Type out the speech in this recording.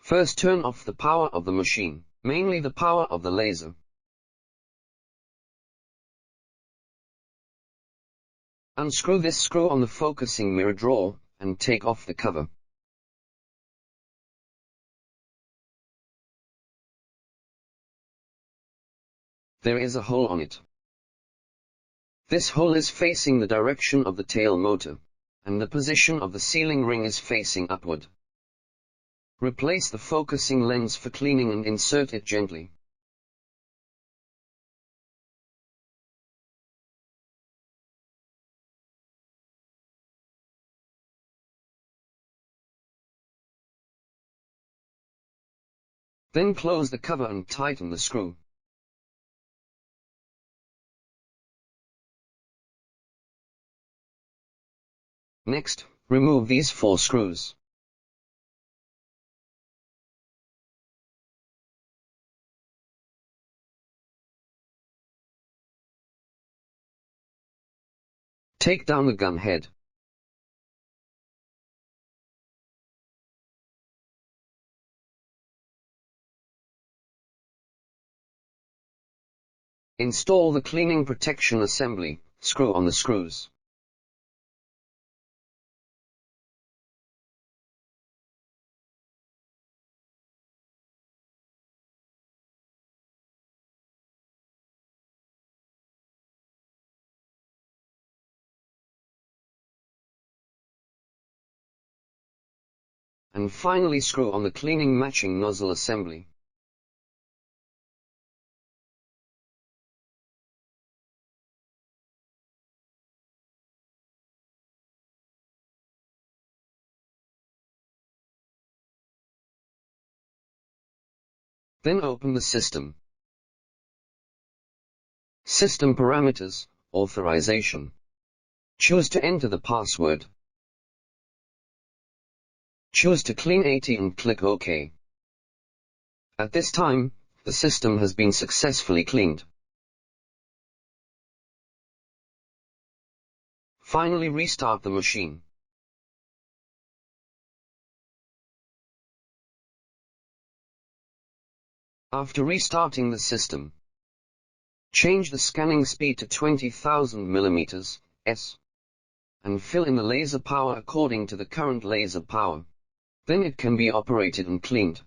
First, turn off the power of the machine, mainly the power of the laser. Unscrew this screw on the focusing mirror drawer, and take off the cover. There is a hole on it. This hole is facing the direction of the tail motor, and the position of the sealing ring is facing upward. Replace the focusing lens for cleaning and insert it gently. Then close the cover and tighten the screw. Next, remove these 4 screws. Take down the gun head. Install the cleaning protection assembly, screw on the screws. And finally screw on the cleaning matching nozzle assembly. Then open the system. System parameters, authorization. Choose to enter the password. Choose to clean 80 and click OK. At this time, the system has been successfully cleaned. Finally, restart the machine. After restarting the system, change the scanning speed to 20,000 mm, S, and fill in the laser power according to the current laser power. Then it can be operated and cleaned.